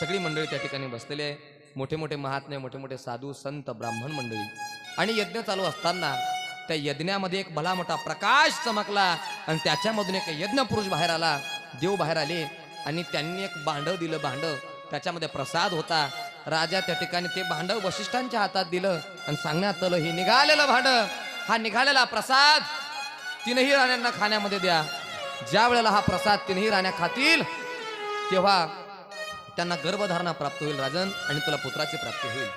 सगळी मंडळी त्या ठिकाणी बसलेली आहे, मोठे मोठे महात्मे, मोठे मोठे साधू संत ब्राह्मण मंडळी. आणि यज्ञ चालू असताना त्या यज्ञामध्ये एक भला मोठा प्रकाश चमकला आणि त्याच्यामधून एक यज्ञ पुरुष बाहेर आला, देव बाहेर आले आणि त्यांनी एक भांड दिलं. भांड त्याच्यामध्ये प्रसाद होता. राजा त्या ठिकाणी ते भांड वशिष्ठांच्या हातात दिलं आणि सांगण्यात आलं, हे निघालेलं भांड, हा निघालेला प्रसाद तीनही राण्यांना खाण्यामध्ये द्या. ज्या वेळेला हा प्रसाद तीनही राण्या खातील तेव्हा त्यांना गर्भधारणा प्राप्त होईल राजन, आणि तुला पुत्राची प्राप्ती होईल.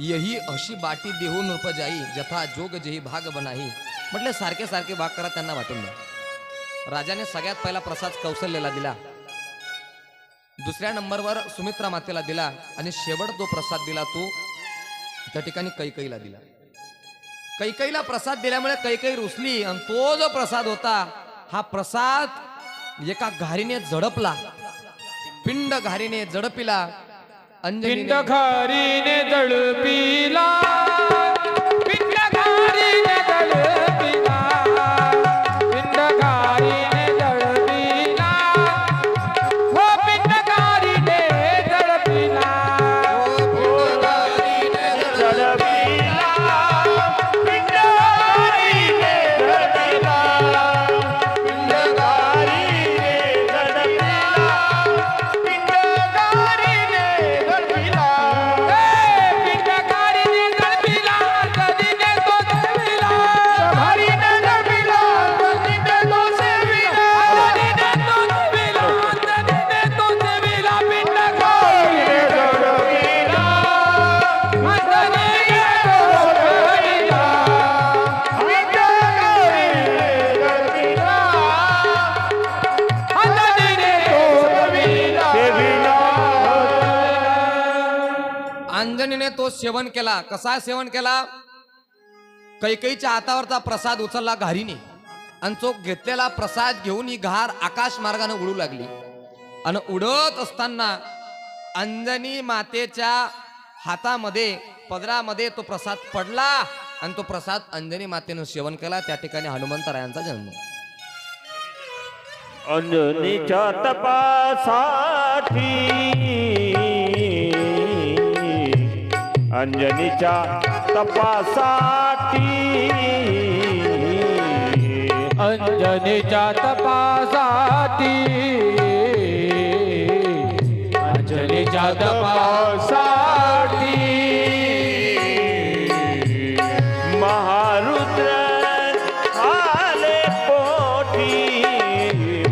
यही अशी बाटी देहून उपजाई, जथा जोग जेही भाग बनाही. म्हटले सारखे सारखे भाग करा, त्यांना वाटून द्या. राजाने सगळ्यात पहिला प्रसाद कौशल्याला दिला, दुसऱ्या नंबरवर सुमित्रा मातेला दिला आणि शेवट जो प्रसाद दिला तो त्या ठिकाणी कैकेयीला दिला. कैकेयीला प्रसाद दिल्यामुळे कैकेयी रुसली आणि तो जो प्रसाद होता हा प्रसाद एका घारीने झडपला, पिंड घारीने झडपिला. पिंड घारीने झडपिला, पिंड घारीने झडपिला, पिंड घारीने झडपिला, हो पिंड घारीने झडपिला, पिंड घारीने झडपिला, पिंड घारीने झडपिला, पिंड घारीने झडपिला, पिंड घारीने झडपिला, पिंड घारीने झडपिला, कधीने तो सेविला, घारीने झडपिला, कधीने तो सेविला, कधीने तो सेविला, कधीने तो सेविला, पिंड घारीने झडपिला, कधीने तो सेविला, पिंड घारीने झडपिला, कधीने तो सेविला. अंजनीने तो सेवन केला. कसा सेवन केला? कैकेयीच्या हातावरचा प्रसाद उचलला घारीने आणि तो घेतलेला प्रसाद घेऊन ही घार आकाश मार्गाने उडू लागली. आणि उडत असताना अंजनी मातेच्या हातामध्ये पदरामध्ये तो प्रसाद पडला आणि तो प्रसाद अंजनी मातेनं सेवन केला. त्या ठिकाणी हनुमंतरायांचा जन्म. अंजनीच्या तपासाठी, अंजनीच्या तपासाठी, अंजनीच्या तपासाठी, अंजनीच्या तपासाठी, महारुद्र आले पोटी,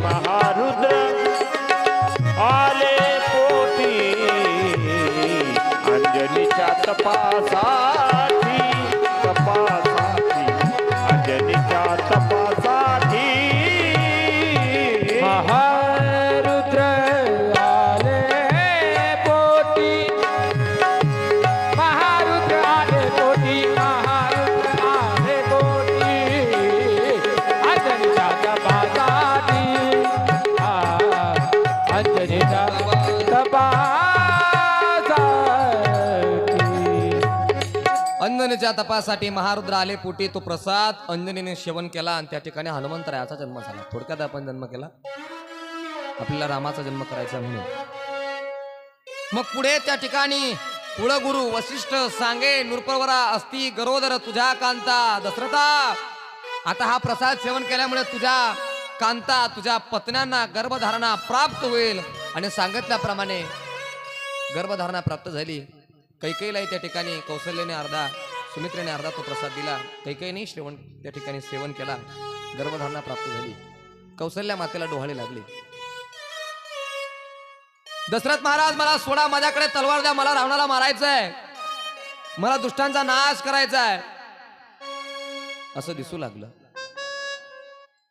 महारुद्र आले पोटी, अंजनीच्या तपासाठी, तपासाठी, अंजनीच्या तपासाठी, महारुद्र आले पोटी, महारुद्र आले पोटी, महारुद्र आले पोटी, अंजनीच्या तपासाठी, अंजनीच्या तपासाठी. अंजनीच्या तपासाठी महारुद्र आले पोटी. तो प्रसाद अंजनीने सेवन केला आणि त्या ठिकाणी हनुमंतरायाचा जन्म झाला. थोडक्यात आपण जन्म केला, आपल्याला रामाचा जन्म करायचा म्हणून. मग पुढे त्या ठिकाणी कुळगुरु वशिष्ठ सांगे, नृपवरा असती गरोदर तुझ्या कांता दशरथा. आता हा प्रसाद सेवन केल्यामुळे तुझ्या कांता, तुझ्या पत्न्यांना गर्भधारणा प्राप्त होईल. आणि सांगितल्याप्रमाणे गर्भधारणा प्राप्त झाली. कैकेयीलाही त्या ठिकाणी कौशल्याने अर्धा, सुमित्रेने अर्धा तो प्रसाद दिला. कैकेयीने श्रवण त्या ठिकाणी सेवन केला, गर्भधारणा प्राप्त झाली. कौशल्या मातेला डोहाळे लागले. दशरथ महाराज, मला सोडा, माझ्याकडे तलवार द्या, मला रावणाला मारायचंय, मला दुष्टांचा नाश करायचा आहे, असं दिसू लागलं.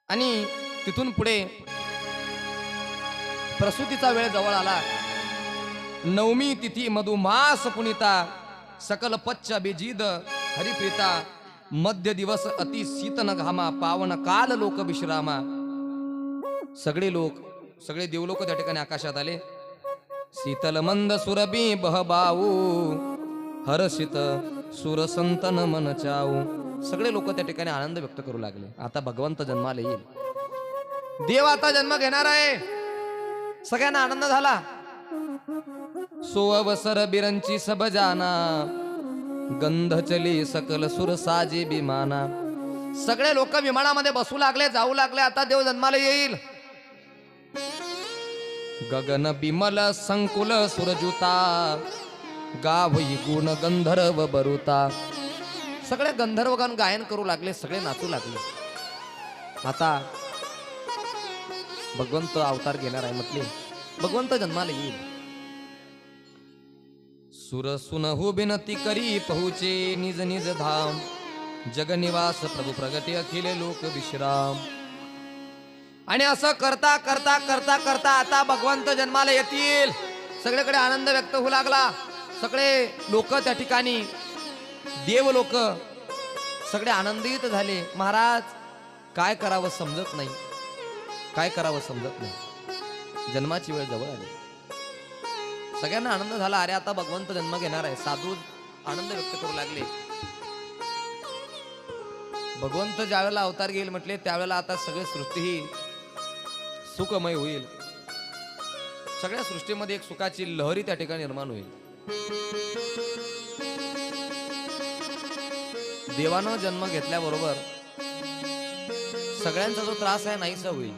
आणि तिथून पुढे प्रसूतीचा वेळ जवळ आला. नवमी तिथी मधुमास पुनिता, सकल पच्च बेजीद हरिप्रीता, मध्य दिवस अति शीतन घामा, पावन काल लोक विश्रामा. सगळे लोक, सगळे देवलोक त्या ठिकाणी आकाशात आले. शीतल मंद सुरबी बहबाऊ, हर्षित सुरसंतन मन चाऊ. सगळे लोक त्या ठिकाणी आनंद व्यक्त करू लागले. आता भगवंत जन्माला येईल, देव आता जन्म घेणार आहे. सगळ्यांना आनंद झाला. सो अवसर बिरंची सब जाना, गंध चली सकल सुर साजे विमाना. सगळे लोक विमानामध्ये बसू लागले, जाऊ लागले. आता देव जन्माला येईल. गगन बिमल संकुल सुरजुता, गावई गुण गंधर्व बरुता. सगळे गंधर्वगण गायन करू लागले, सगळे नाचू लागले. आता भगवंत अवतार घेणार आहे म्हटले. भगवंत जन्माला येईल. सुर सुनहु बिनती करी पहुचे निज निज धाम, जगनिवास प्रभू प्रगती अखिले लोक विश्राम. आणि असं करता करता करता करता आता भगवंत जन्माला येतील. सगळीकडे आनंद व्यक्त होऊ लागला. सगळे लोक त्या ठिकाणी, देव लोक सगळे आनंदित झाले. महाराज काय करावं समजत नाही, काय करावं समजत नाही. जन्माची वेळ जवळ आली. सगळ्यांना आनंद झाला. अरे आता भगवंत जन्म घेणार आहे. साधू आनंद व्यक्त करू लागले. भगवंत ज्यावेळेला अवतार घेईल म्हटले, त्यावेळेला आता सगळी सृष्टी ही सुखमय होईल. सगळ्या सृष्टीमध्ये एक सुखाची लहरी त्या ठिकाणी निर्माण होईल. देवानं जन्म घेतल्याबरोबर सगळ्यांचा जो त्रास आहे नाहीसा होईल.